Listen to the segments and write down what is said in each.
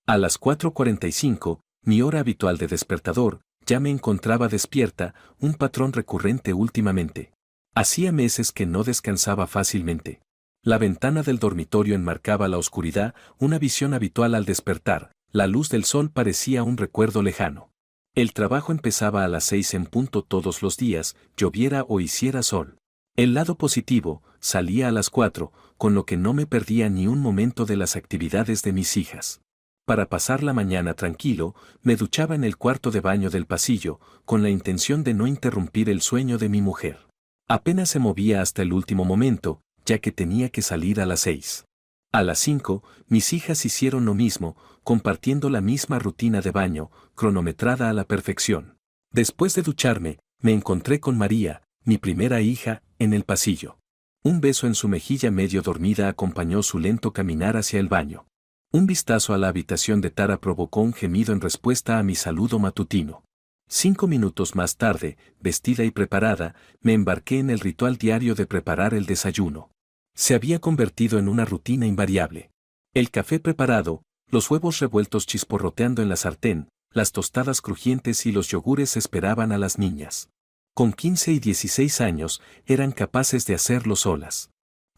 A las 4:45, mi hora habitual de despertador, ya me encontraba despierta, un patrón recurrente últimamente. Hacía meses que no descansaba fácilmente. La ventana del dormitorio enmarcaba la oscuridad, una visión habitual al despertar. La luz del sol parecía un recuerdo lejano. El trabajo empezaba a las 6 en punto todos los días, lloviera o hiciera sol. El lado positivo, salía a las 4, con lo que no me perdía ni un momento de las actividades de mis hijas. Para pasar la mañana tranquilo, me duchaba en el cuarto de baño del pasillo, con la intención de no interrumpir el sueño de mi mujer. Apenas se movía hasta el último momento, ya que tenía que salir a las 6. A las 5, mis hijas hicieron lo mismo, compartiendo la misma rutina de baño, cronometrada a la perfección. Después de ducharme, me encontré con María, mi primera hija, en el pasillo. Un beso en su mejilla medio dormida acompañó su lento caminar hacia el baño. Un vistazo a la habitación de Tara provocó un gemido en respuesta a mi saludo matutino. 5 minutos más tarde, vestida y preparada, me embarqué en el ritual diario de preparar el desayuno. Se había convertido en una rutina invariable. El café preparado, los huevos revueltos chisporroteando en la sartén, las tostadas crujientes y los yogures esperaban a las niñas. Con 15 y 16 años, eran capaces de hacerlo solas.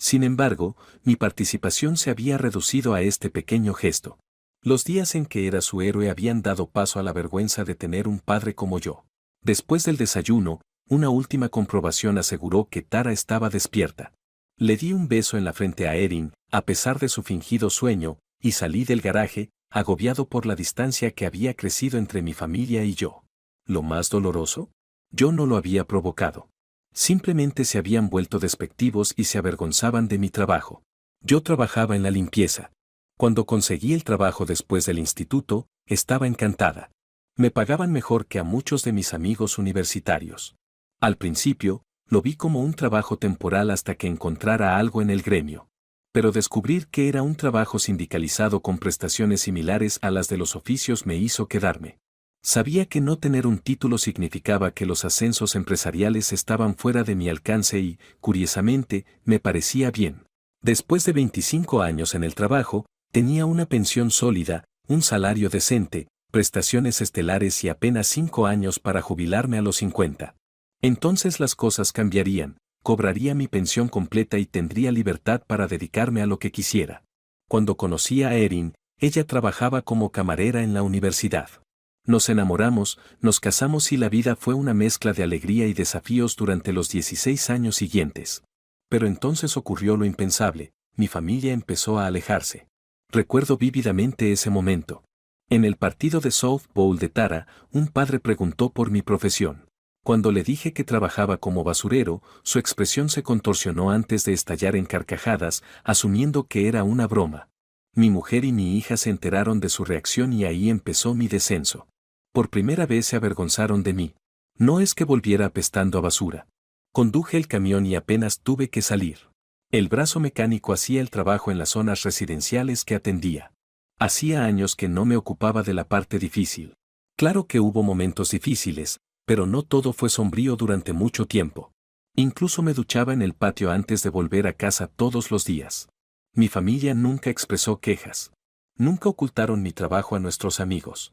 Sin embargo, mi participación se había reducido a este pequeño gesto. Los días en que era su héroe habían dado paso a la vergüenza de tener un padre como yo. Después del desayuno, una última comprobación aseguró que Tara estaba despierta. Le di un beso en la frente a Erin, a pesar de su fingido sueño, y salí del garaje, agobiado por la distancia que había crecido entre mi familia y yo. ¿Lo más doloroso? Yo no lo había provocado. Simplemente se habían vuelto despectivos y se avergonzaban de mi trabajo. Yo trabajaba en la limpieza. Cuando conseguí el trabajo después del instituto, estaba encantada. Me pagaban mejor que a muchos de mis amigos universitarios. Al principio, lo vi como un trabajo temporal hasta que encontrara algo en el gremio. Pero descubrir que era un trabajo sindicalizado con prestaciones similares a las de los oficios me hizo quedarme. Sabía que no tener un título significaba que los ascensos empresariales estaban fuera de mi alcance y, curiosamente, me parecía bien. Después de 25 años en el trabajo, tenía una pensión sólida, un salario decente, prestaciones estelares y apenas 5 años para jubilarme a los 50. Entonces las cosas cambiarían, cobraría mi pensión completa y tendría libertad para dedicarme a lo que quisiera. Cuando conocí a Erin, ella trabajaba como camarera en la universidad. Nos enamoramos, nos casamos y la vida fue una mezcla de alegría y desafíos durante los 16 años siguientes. Pero entonces ocurrió lo impensable, mi familia empezó a alejarse. Recuerdo vívidamente ese momento. En el partido de softball de Tara, un padre preguntó por mi profesión. Cuando le dije que trabajaba como basurero, su expresión se contorsionó antes de estallar en carcajadas, asumiendo que era una broma. Mi mujer y mi hija se enteraron de su reacción y ahí empezó mi descenso. Por primera vez se avergonzaron de mí. No es que volviera apestando a basura. Conduje el camión y apenas tuve que salir. El brazo mecánico hacía el trabajo en las zonas residenciales que atendía. Hacía años que no me ocupaba de la parte difícil. Claro que hubo momentos difíciles, pero no todo fue sombrío durante mucho tiempo. Incluso me duchaba en el patio antes de volver a casa todos los días. Mi familia nunca expresó quejas. Nunca ocultaron mi trabajo a nuestros amigos.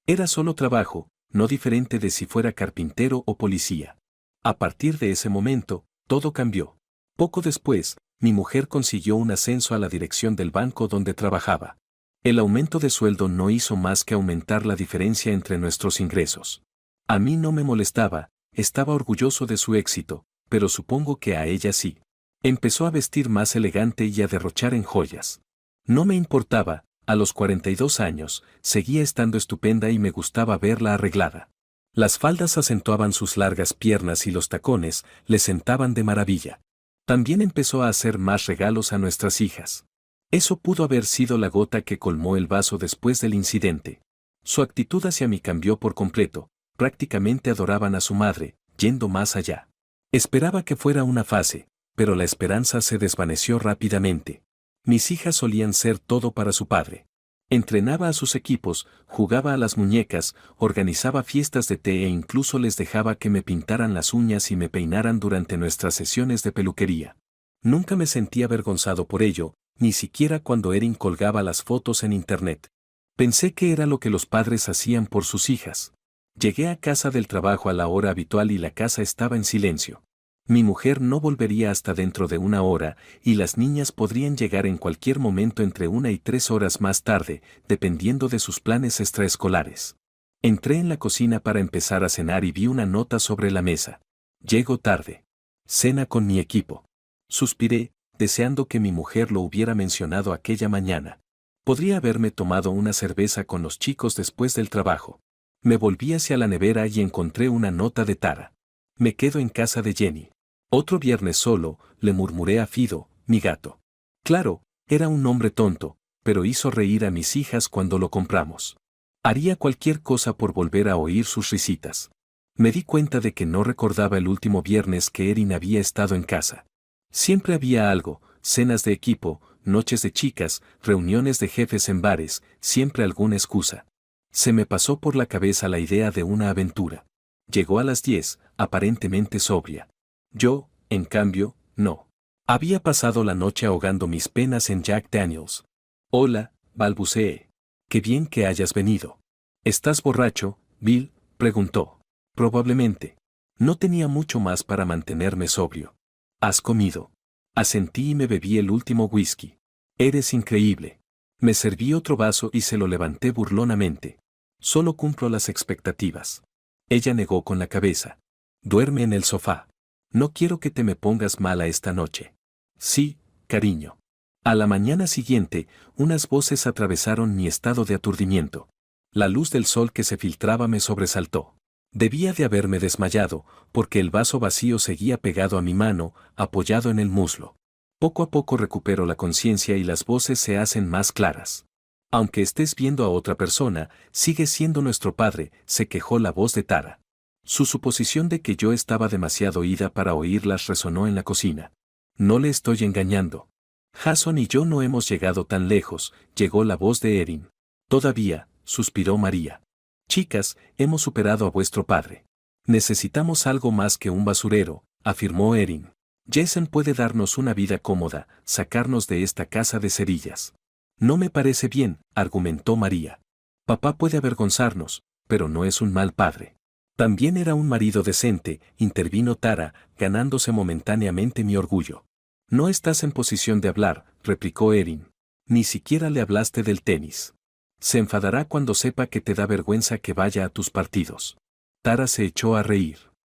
Era solo trabajo, no diferente de si fuera carpintero o policía. A partir de ese momento, todo cambió. Poco después, mi mujer consiguió un ascenso a la dirección del banco donde trabajaba. El aumento de sueldo no hizo más que aumentar la diferencia entre nuestros ingresos. A mí no me molestaba, estaba orgulloso de su éxito, pero supongo que a ella sí. Empezó a vestir más elegante y a derrochar en joyas. No me importaba, a los 42 años, seguía estando estupenda y me gustaba verla arreglada. Las faldas acentuaban sus largas piernas y los tacones le sentaban de maravilla. También empezó a hacer más regalos a nuestras hijas. Eso pudo haber sido la gota que colmó el vaso después del incidente. Su actitud hacia mí cambió por completo, prácticamente adoraban a su madre, yendo más allá. Esperaba que fuera una fase, pero la esperanza se desvaneció rápidamente. Mis hijas solían ser todo para su padre. Entrenaba a sus equipos, jugaba a las muñecas, organizaba fiestas de té e incluso les dejaba que me pintaran las uñas y me peinaran durante nuestras sesiones de peluquería. Nunca me sentí avergonzado por ello, ni siquiera cuando Erin colgaba las fotos en internet. Pensé que era lo que los padres hacían por sus hijas. Llegué a casa del trabajo a la hora habitual y la casa estaba en silencio. Mi mujer no volvería hasta dentro de una hora, y las niñas podrían llegar en cualquier momento entre 1 y 3 horas más tarde, dependiendo de sus planes extraescolares. Entré en la cocina para empezar a cenar y vi una nota sobre la mesa. Llego tarde. Cena con mi equipo. Suspiré, deseando que mi mujer lo hubiera mencionado aquella mañana. Podría haberme tomado una cerveza con los chicos después del trabajo. Me volví hacia la nevera y encontré una nota de Tara. Me quedo en casa de Jenny. Otro viernes solo, le murmuré a Fido, mi gato. Claro, era un hombre tonto, pero hizo reír a mis hijas cuando lo compramos. Haría cualquier cosa por volver a oír sus risitas. Me di cuenta de que no recordaba el último viernes que Erin había estado en casa. Siempre había algo, cenas de equipo, noches de chicas, reuniones de jefes en bares, siempre alguna excusa. Se me pasó por la cabeza la idea de una aventura. Llegó a las 10, aparentemente sobria. Yo, en cambio, no. Había pasado la noche ahogando mis penas en Jack Daniels. Hola, balbuceé. Qué bien que hayas venido. ¿Estás borracho, Bill?, preguntó. Probablemente. No tenía mucho más para mantenerme sobrio. ¿Has comido? Asentí y me bebí el último whisky. Eres increíble. Me serví otro vaso y se lo levanté burlonamente. Solo cumplo las expectativas. Ella negó con la cabeza. Duerme en el sofá. No quiero que te me pongas mala esta noche. Sí, cariño. A la mañana siguiente, unas voces atravesaron mi estado de aturdimiento. La luz del sol que se filtraba me sobresaltó. Debía de haberme desmayado, porque el vaso vacío seguía pegado a mi mano, apoyado en el muslo. Poco a poco recupero la conciencia y las voces se hacen más claras. Aunque estés viendo a otra persona, sigue siendo nuestro padre, se quejó la voz de Tara. Su suposición de que yo estaba demasiado ida para oírlas resonó en la cocina. No le estoy engañando. Jason y yo no hemos llegado tan lejos, llegó la voz de Erin. Todavía, suspiró María. Chicas, hemos superado a vuestro padre. Necesitamos algo más que un basurero, afirmó Erin. Jason puede darnos una vida cómoda, sacarnos de esta casa de cerillas. No me parece bien, argumentó María. Papá puede avergonzarnos, pero no es un mal padre. También era un marido decente, intervino Tara, ganándose momentáneamente mi orgullo. No estás en posición de hablar, replicó Erin. Ni siquiera le hablaste del tenis. Se enfadará cuando sepa que te da vergüenza que vaya a tus partidos. Tara se echó a reír.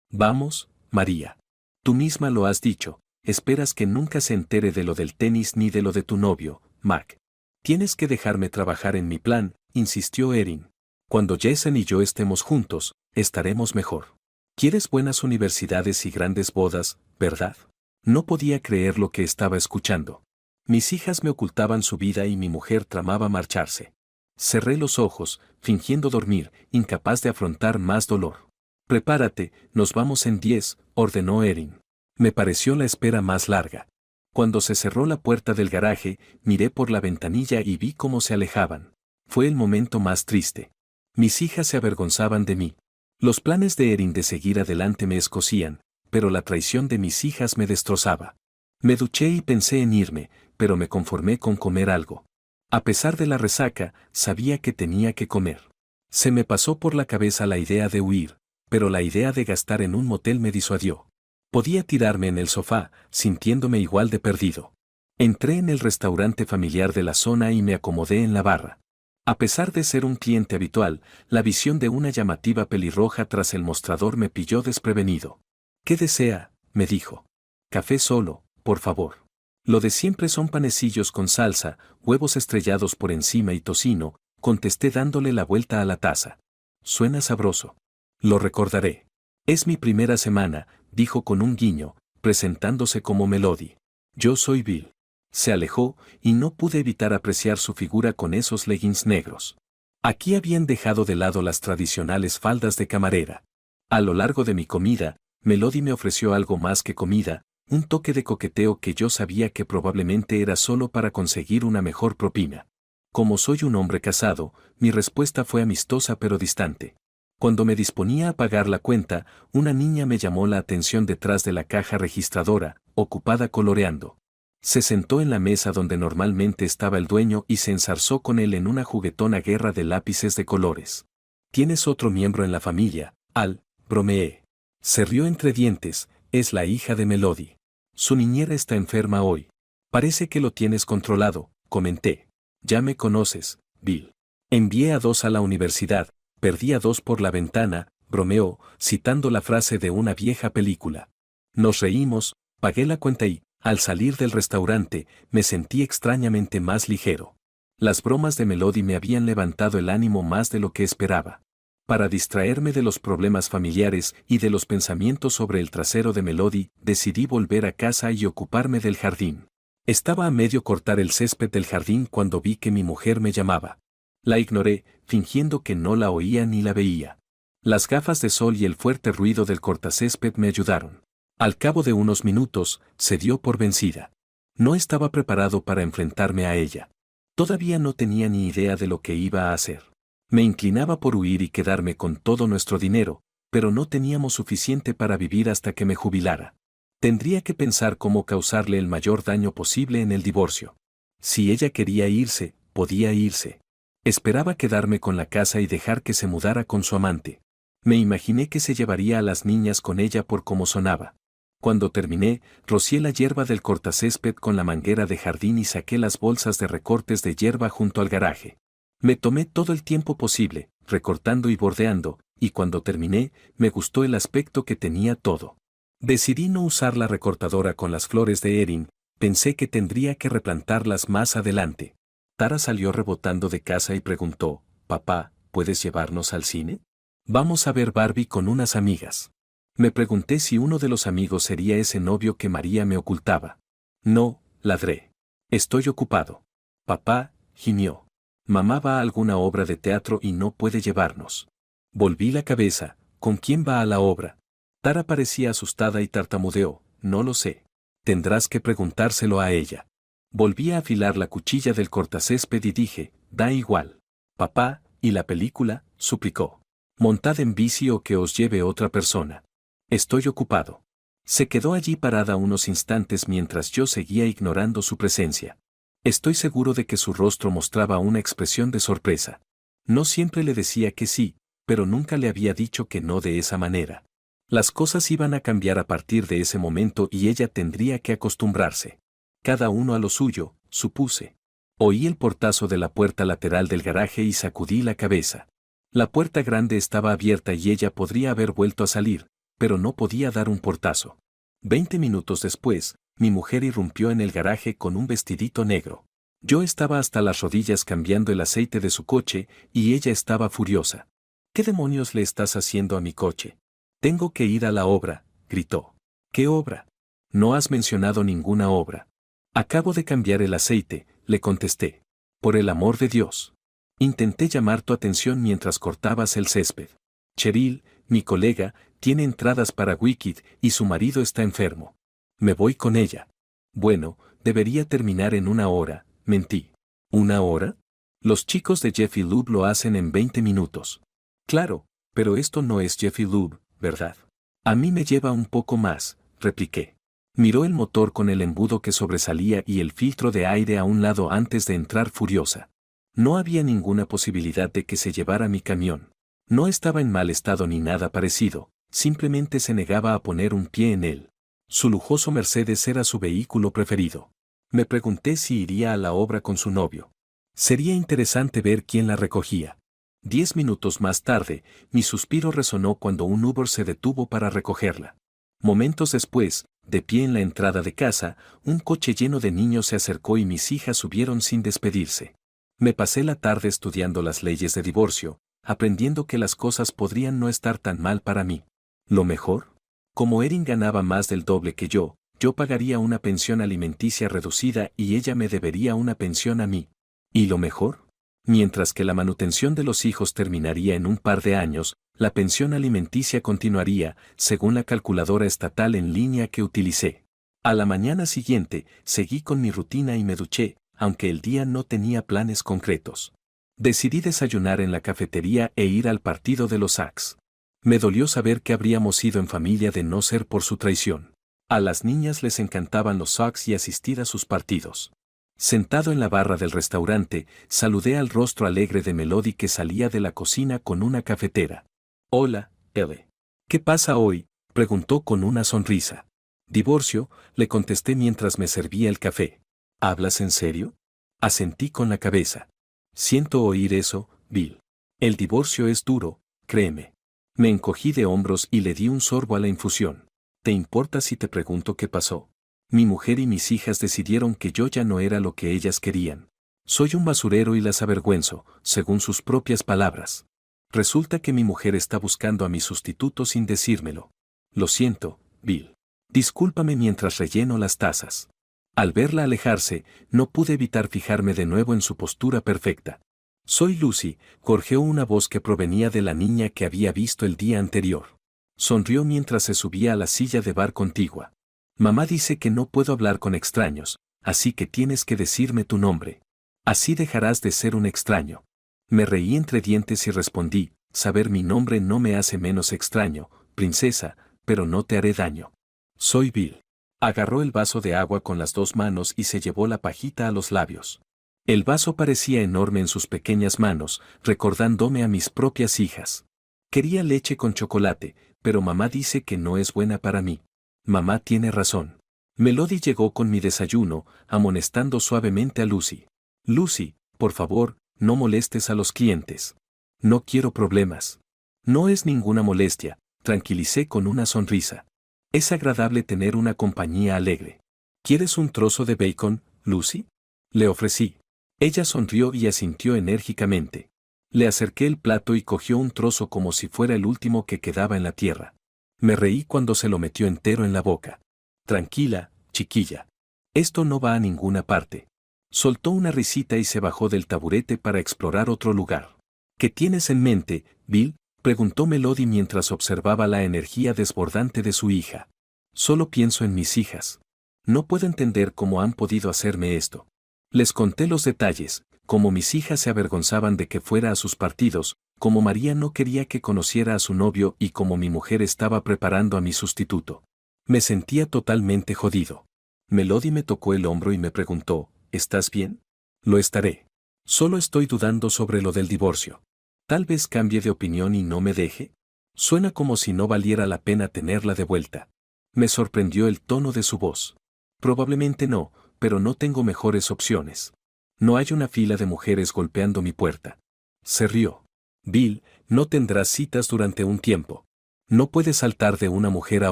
Vamos, María. Tú misma lo has dicho, esperas que nunca se entere de lo del tenis ni de lo de tu novio, Mac. Tienes que dejarme trabajar en mi plan, insistió Erin. Cuando Jason y yo estemos juntos, estaremos mejor. Quieres buenas universidades y grandes bodas, ¿verdad? No podía creer lo que estaba escuchando. Mis hijas me ocultaban su vida y mi mujer tramaba marcharse. Cerré los ojos, fingiendo dormir, incapaz de afrontar más dolor. Prepárate, nos vamos en 10, ordenó Erin. Me pareció la espera más larga. Cuando se cerró la puerta del garaje, miré por la ventanilla y vi cómo se alejaban. Fue el momento más triste. Mis hijas se avergonzaban de mí. Los planes de Erin de seguir adelante me escocían, pero la traición de mis hijas me destrozaba. Me duché y pensé en irme, pero me conformé con comer algo. A pesar de la resaca, sabía que tenía que comer. Se me pasó por la cabeza la idea de huir, pero la idea de gastar en un motel me disuadió. Podía tirarme en el sofá, sintiéndome igual de perdido. Entré en el restaurante familiar de la zona y me acomodé en la barra. A pesar de ser un cliente habitual, la visión de una llamativa pelirroja tras el mostrador me pilló desprevenido. ¿Qué desea?, me dijo. Café solo, por favor. Lo de siempre son panecillos con salsa, huevos estrellados por encima y tocino, contesté dándole la vuelta a la taza. Suena sabroso. Lo recordaré. Es mi primera semana, dijo con un guiño, presentándose como Melody. Yo soy Bill. Se alejó, y no pude evitar apreciar su figura con esos leggings negros. Aquí habían dejado de lado las tradicionales faldas de camarera. A lo largo de mi comida, Melody me ofreció algo más que comida, un toque de coqueteo que yo sabía que probablemente era solo para conseguir una mejor propina. Como soy un hombre casado, mi respuesta fue amistosa pero distante. Cuando me disponía a pagar la cuenta, una niña me llamó la atención detrás de la caja registradora, ocupada coloreando. Se sentó en la mesa donde normalmente estaba el dueño y se enzarzó con él en una juguetona guerra de lápices de colores. «¿Tienes otro miembro en la familia, Al?», bromeé. Se rió entre dientes. «Es la hija de Melody. Su niñera está enferma hoy. Parece que lo tienes controlado», comenté. «Ya me conoces, Bill. Envié a 2 a la universidad, perdí a 2 por la ventana», bromeó, citando la frase de una vieja película. Nos reímos, pagué la cuenta y, al salir del restaurante, me sentí extrañamente más ligero. Las bromas de Melody me habían levantado el ánimo más de lo que esperaba. Para distraerme de los problemas familiares y de los pensamientos sobre el trasero de Melody, decidí volver a casa y ocuparme del jardín. Estaba a medio cortar el césped del jardín cuando vi que mi mujer me llamaba. La ignoré, fingiendo que no la oía ni la veía. Las gafas de sol y el fuerte ruido del cortacésped me ayudaron. Al cabo de unos minutos, se dio por vencida. No estaba preparado para enfrentarme a ella. Todavía no tenía ni idea de lo que iba a hacer. Me inclinaba por huir y quedarme con todo nuestro dinero, pero no teníamos suficiente para vivir hasta que me jubilara. Tendría que pensar cómo causarle el mayor daño posible en el divorcio. Si ella quería irse, podía irse. Esperaba quedarme con la casa y dejar que se mudara con su amante. Me imaginé que se llevaría a las niñas con ella por cómo sonaba. Cuando terminé, rocié la hierba del cortacésped con la manguera de jardín y saqué las bolsas de recortes de hierba junto al garaje. Me tomé todo el tiempo posible, recortando y bordeando, y cuando terminé, me gustó el aspecto que tenía todo. Decidí no usar la recortadora con las flores de Erin, pensé que tendría que replantarlas más adelante. Tara salió rebotando de casa y preguntó, «Papá, ¿puedes llevarnos al cine? Vamos a ver Barbie con unas amigas». Me pregunté si uno de los amigos sería ese novio que María me ocultaba. «No», ladré. «Estoy ocupado». «Papá», gimió. «Mamá va a alguna obra de teatro y no puede llevarnos». Volví la cabeza. «¿Con quién va a la obra?». Tara parecía asustada y tartamudeó. «No lo sé. Tendrás que preguntárselo a ella». Volví a afilar la cuchilla del cortacésped y dije, «Da igual». «Papá, ¿y la película?», suplicó. «Montad en bici o que os lleve otra persona». «Estoy ocupado». Se quedó allí parada unos instantes mientras yo seguía ignorando su presencia. Estoy seguro de que su rostro mostraba una expresión de sorpresa. No siempre le decía que sí, pero nunca le había dicho que no de esa manera. Las cosas iban a cambiar a partir de ese momento y ella tendría que acostumbrarse. Cada uno a lo suyo, supuse. Oí el portazo de la puerta lateral del garaje y sacudí la cabeza. La puerta grande estaba abierta y ella podría haber vuelto a salir, pero no podía dar un portazo. 20 minutos después, mi mujer irrumpió en el garaje con un vestidito negro. Yo estaba hasta las rodillas cambiando el aceite de su coche y ella estaba furiosa. «¿Qué demonios le estás haciendo a mi coche?». «Tengo que ir a la obra», gritó. «¿Qué obra?». «No has mencionado ninguna obra». «Acabo de cambiar el aceite», le contesté. «Por el amor de Dios». Intenté llamar tu atención mientras cortabas el césped. «Cheryl, mi colega, tiene entradas para Wicked y su marido está enfermo. Me voy con ella». «Bueno, debería terminar en 1 hora», mentí. «¿1 hora? Los chicos de Jeffy Lube lo hacen en 20 minutos». «Claro, pero esto no es Jeffy Lube, ¿verdad?». «A mí me lleva un poco más», repliqué. Miró el motor con el embudo que sobresalía y el filtro de aire a un lado antes de entrar furiosa. No había ninguna posibilidad de que se llevara mi camión. No estaba en mal estado ni nada parecido, simplemente se negaba a poner un pie en él. Su lujoso Mercedes era su vehículo preferido. Me pregunté si iría a la obra con su novio. Sería interesante ver quién la recogía. 10 minutos más tarde, mi suspiro resonó cuando un Uber se detuvo para recogerla. Momentos después, de pie en la entrada de casa, un coche lleno de niños se acercó y mis hijas subieron sin despedirse. Me pasé la tarde estudiando las leyes de divorcio, aprendiendo que las cosas podrían no estar tan mal para mí. ¿Lo mejor? Como Erin ganaba más del doble que yo pagaría una pensión alimenticia reducida y ella me debería una pensión a mí. ¿Y lo mejor? Mientras que la manutención de los hijos terminaría en un par de años, la pensión alimenticia continuaría, según la calculadora estatal en línea que utilicé. A la mañana siguiente, seguí con mi rutina y me duché, aunque el día no tenía planes concretos. Decidí desayunar en la cafetería e ir al partido de los Sox. Me dolió saber que habríamos ido en familia de no ser por su traición. A las niñas les encantaban los Sox y asistir a sus partidos. Sentado en la barra del restaurante, saludé al rostro alegre de Melody que salía de la cocina con una cafetera. Hola, Elle. ¿Qué pasa hoy?, preguntó con una sonrisa. Divorcio, le contesté mientras me servía el café. ¿Hablas en serio? Asentí con la cabeza. Siento oír eso, Bill. El divorcio es duro, créeme. Me encogí de hombros y le di un sorbo a la infusión. ¿Te importa si te pregunto qué pasó? Mi mujer y mis hijas decidieron que yo ya no era lo que ellas querían. Soy un basurero y las avergüenzo, según sus propias palabras. Resulta que mi mujer está buscando a mi sustituto sin decírmelo. Lo siento, Bill. Discúlpame mientras relleno las tazas. Al verla alejarse, no pude evitar fijarme de nuevo en su postura perfecta. Soy Lucy, gorjeó una voz que provenía de la niña que había visto el día anterior. Sonrió mientras se subía a la silla de bar contigua. Mamá dice que no puedo hablar con extraños, así que tienes que decirme tu nombre. Así dejarás de ser un extraño. Me reí entre dientes y respondí, saber mi nombre no me hace menos extraño, princesa, pero no te haré daño. Soy Bill. Agarró el vaso de agua con las dos manos y se llevó la pajita a los labios. El vaso parecía enorme en sus pequeñas manos, recordándome a mis propias hijas. Quería leche con chocolate, pero mamá dice que no es buena para mí. Mamá tiene razón. Melody llegó con mi desayuno, amonestando suavemente a Lucy. Lucy, por favor, no molestes a los clientes. No quiero problemas. No es ninguna molestia, tranquilicé con una sonrisa. Es agradable tener una compañía alegre. ¿Quieres un trozo de bacon, Lucy? Le ofrecí. Ella sonrió y asintió enérgicamente. Le acerqué el plato y cogió un trozo como si fuera el último que quedaba en la tierra. Me reí cuando se lo metió entero en la boca. Tranquila, chiquilla. Esto no va a ninguna parte. Soltó una risita y se bajó del taburete para explorar otro lugar. ¿Qué tienes en mente, Bill?, preguntó Melody mientras observaba la energía desbordante de su hija. Solo pienso en mis hijas. No puedo entender cómo han podido hacerme esto. Les conté los detalles, cómo mis hijas se avergonzaban de que fuera a sus partidos, cómo María no quería que conociera a su novio y cómo mi mujer estaba preparando a mi sustituto. Me sentía totalmente jodido. Melody me tocó el hombro y me preguntó, ¿estás bien? Lo estaré. Solo estoy dudando sobre lo del divorcio. Tal vez cambie de opinión y no me deje. Suena como si no valiera la pena tenerla de vuelta. Me sorprendió el tono de su voz. Probablemente no, pero no tengo mejores opciones. No hay una fila de mujeres golpeando mi puerta. Se rió. Bill, no tendrás citas durante un tiempo. No puedes saltar de una mujer a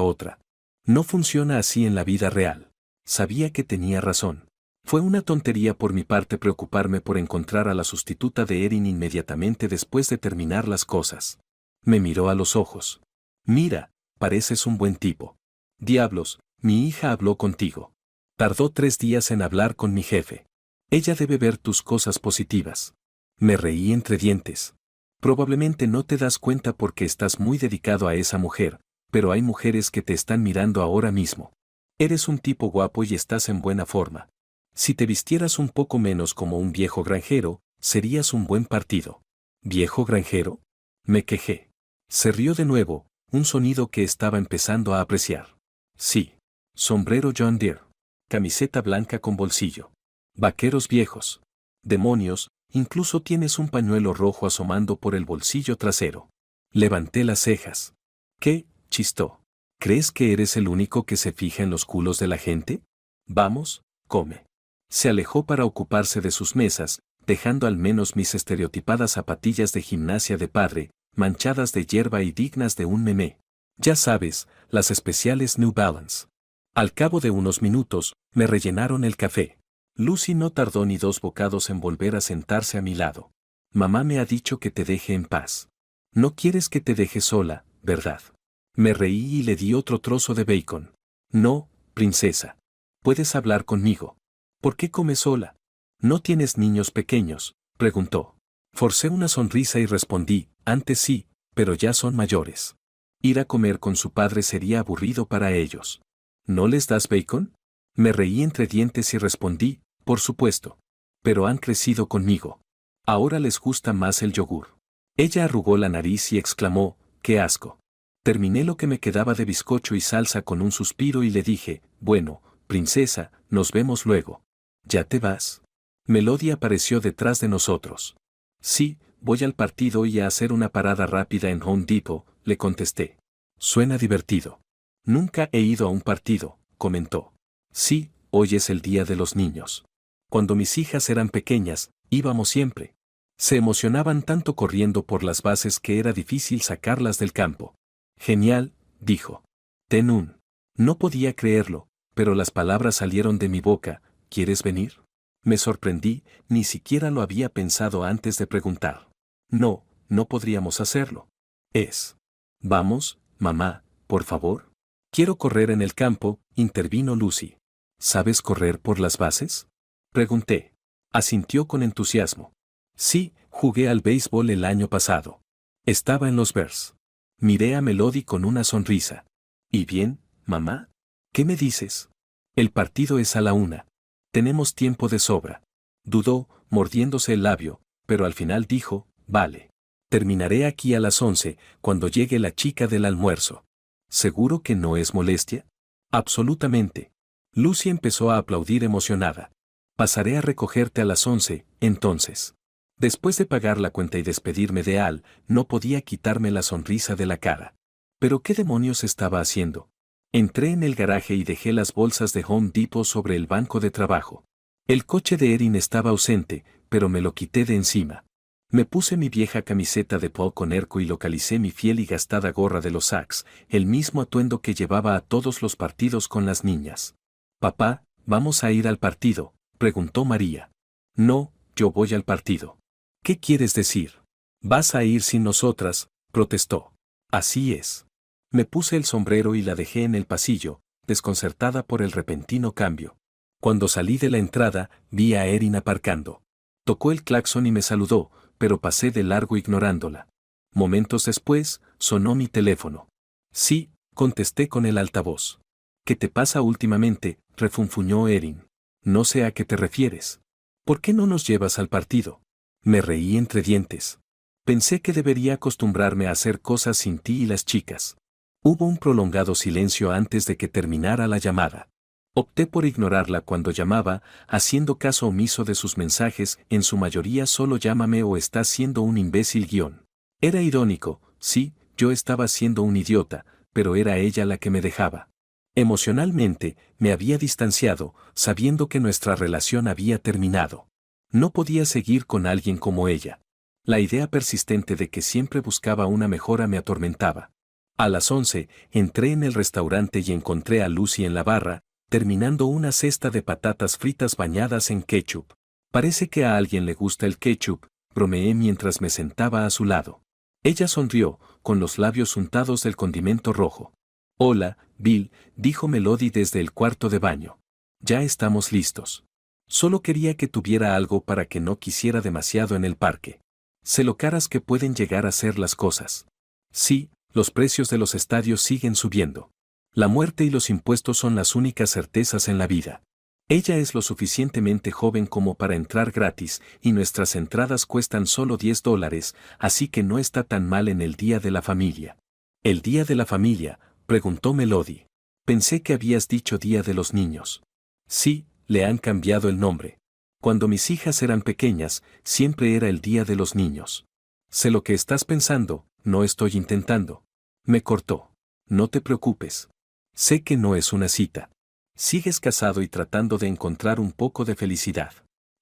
otra. No funciona así en la vida real. Sabía que tenía razón. Fue una tontería por mi parte preocuparme por encontrar a la sustituta de Erin inmediatamente después de terminar las cosas. Me miró a los ojos. Mira, pareces un buen tipo. Diablos, mi hija habló contigo. Tardó 3 días en hablar con mi jefe. Ella debe ver tus cosas positivas. Me reí entre dientes. Probablemente no te das cuenta porque estás muy dedicado a esa mujer, pero hay mujeres que te están mirando ahora mismo. Eres un tipo guapo y estás en buena forma. Si te vistieras un poco menos como un viejo granjero, serías un buen partido. ¿Viejo granjero?, me quejé. Se rió de nuevo, un sonido que estaba empezando a apreciar. Sí. Sombrero John Deere. Camiseta blanca con bolsillo. Vaqueros viejos. Demonios, incluso tienes un pañuelo rojo asomando por el bolsillo trasero. Levanté las cejas. ¿Qué? Chistó. ¿Crees que eres el único que se fija en los culos de la gente? Vamos, come. Se alejó para ocuparse de sus mesas, dejando al menos mis estereotipadas zapatillas de gimnasia de padre, manchadas de hierba y dignas de un memé. Ya sabes, las especiales New Balance. Al cabo de unos minutos, me rellenaron el café. Lucy no tardó ni 2 bocados en volver a sentarse a mi lado. Mamá me ha dicho que te deje en paz. No quieres que te deje sola, ¿verdad? Me reí y le di otro trozo de bacon. No, princesa. Puedes hablar conmigo. ¿Por qué comes sola? ¿No tienes niños pequeños?, preguntó. Forcé una sonrisa y respondí, antes sí, pero ya son mayores. Ir a comer con su padre sería aburrido para ellos. ¿No les das bacon? Me reí entre dientes y respondí, por supuesto. Pero han crecido conmigo. Ahora les gusta más el yogur. Ella arrugó la nariz y exclamó, ¡qué asco! Terminé lo que me quedaba de bizcocho y salsa con un suspiro y le dije, bueno, princesa, nos vemos luego. ¿Ya te vas? Melody apareció detrás de nosotros. Sí, voy al partido y a hacer una parada rápida en Home Depot, le contesté. Suena divertido. Nunca he ido a un partido, comentó. Sí, hoy es el Día de los Niños. Cuando mis hijas eran pequeñas, íbamos siempre. Se emocionaban tanto corriendo por las bases que era difícil sacarlas del campo. Genial, dijo. Ten un. No podía creerlo, pero las palabras salieron de mi boca. ¿Quieres venir? Me sorprendí, ni siquiera lo había pensado antes de preguntar. No, no podríamos hacerlo. Vamos, mamá, por favor. Quiero correr en el campo, intervino Lucy. ¿Sabes correr por las bases? Pregunté. Asintió con entusiasmo. Sí, jugué al béisbol el año pasado. Estaba en los Bears. Miré a Melody con una sonrisa. ¿Y bien, mamá? ¿Qué me dices? El partido es a la 1. Tenemos tiempo de sobra. Dudó, mordiéndose el labio, pero al final dijo, vale. Terminaré aquí a las 11, cuando llegue la chica del almuerzo. ¿Seguro que no es molestia? Absolutamente. Lucy empezó a aplaudir emocionada. Pasaré a recogerte a las 11, entonces. Después de pagar la cuenta y despedirme de Al, no podía quitarme la sonrisa de la cara. ¿Pero qué demonios estaba haciendo? Entré en el garaje y dejé las bolsas de Home Depot sobre el banco de trabajo. El coche de Erin estaba ausente, pero me lo quité de encima. Me puse mi vieja camiseta de Paul Conerco y localicé mi fiel y gastada gorra de los Sox, el mismo atuendo que llevaba a todos los partidos con las niñas. Papá, ¿vamos a ir al partido?, preguntó María. No, yo voy al partido. ¿Qué quieres decir? ¿Vas a ir sin nosotras?, protestó. Así es. Me puse el sombrero y la dejé en el pasillo, desconcertada por el repentino cambio. Cuando salí de la entrada, vi a Erin aparcando. Tocó el claxon y me saludó, pero pasé de largo ignorándola. Momentos después, sonó mi teléfono. Sí, contesté con el altavoz. ¿Qué te pasa últimamente?, refunfuñó Erin. No sé a qué te refieres. ¿Por qué no nos llevas al partido? Me reí entre dientes. Pensé que debería acostumbrarme a hacer cosas sin ti y las chicas. Hubo un prolongado silencio antes de que terminara la llamada. Opté por ignorarla cuando llamaba, haciendo caso omiso de sus mensajes, en su mayoría solo llámame o estás siendo un imbécil guión. Era irónico, sí, yo estaba siendo un idiota, pero era ella la que me dejaba. Emocionalmente, me había distanciado, sabiendo que nuestra relación había terminado. No podía seguir con alguien como ella. La idea persistente de que siempre buscaba una mejora me atormentaba. A las 11, entré en el restaurante y encontré a Lucy en la barra, terminando una cesta de patatas fritas bañadas en ketchup. Parece que a alguien le gusta el ketchup, bromeé mientras me sentaba a su lado. Ella sonrió, con los labios untados del condimento rojo. Hola, Bill, dijo Melody desde el cuarto de baño. Ya estamos listos. Solo quería que tuviera algo para que no quisiera demasiado en el parque. Sé lo caras que pueden llegar a ser las cosas. Sí, los precios de los estadios siguen subiendo. La muerte y los impuestos son las únicas certezas en la vida. Ella es lo suficientemente joven como para entrar gratis y nuestras entradas cuestan solo $10, así que no está tan mal en el Día de la Familia. ¿El Día de la Familia?, preguntó Melody. Pensé que habías dicho Día de los Niños. Sí, le han cambiado el nombre. Cuando mis hijas eran pequeñas, siempre era el Día de los Niños. Sé lo que estás pensando, no estoy intentando. Me cortó. No te preocupes. Sé que no es una cita. Sigues casado y tratando de encontrar un poco de felicidad.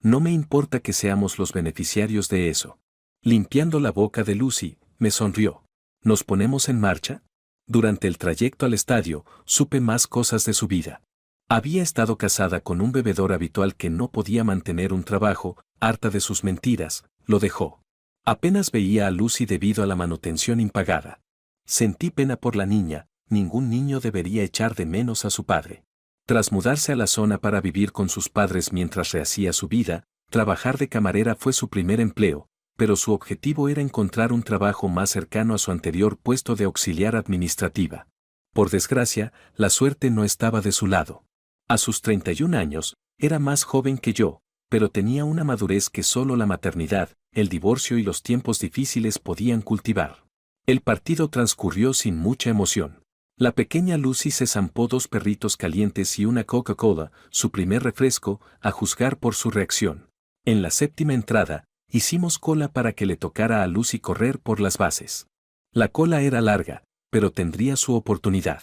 No me importa que seamos los beneficiarios de eso. Limpiando la boca de Lucy, me sonrió. ¿Nos ponemos en marcha? Durante el trayecto al estadio, supe más cosas de su vida. Había estado casada con un bebedor habitual que no podía mantener un trabajo, harta de sus mentiras, lo dejó. Apenas veía a Lucy debido a la manutención impagada. Sentí pena por la niña, ningún niño debería echar de menos a su padre. Tras mudarse a la zona para vivir con sus padres mientras rehacía su vida, trabajar de camarera fue su primer empleo, pero su objetivo era encontrar un trabajo más cercano a su anterior puesto de auxiliar administrativa. Por desgracia, la suerte no estaba de su lado. A sus 31 años, era más joven que yo, pero tenía una madurez que solo la maternidad, el divorcio y los tiempos difíciles podían cultivar. El partido transcurrió sin mucha emoción. La pequeña Lucy se zampó 2 perritos calientes y una Coca-Cola, su primer refresco, a juzgar por su reacción. En la 7ª entrada, hicimos cola para que le tocara a Lucy correr por las bases. La cola era larga, pero tendría su oportunidad.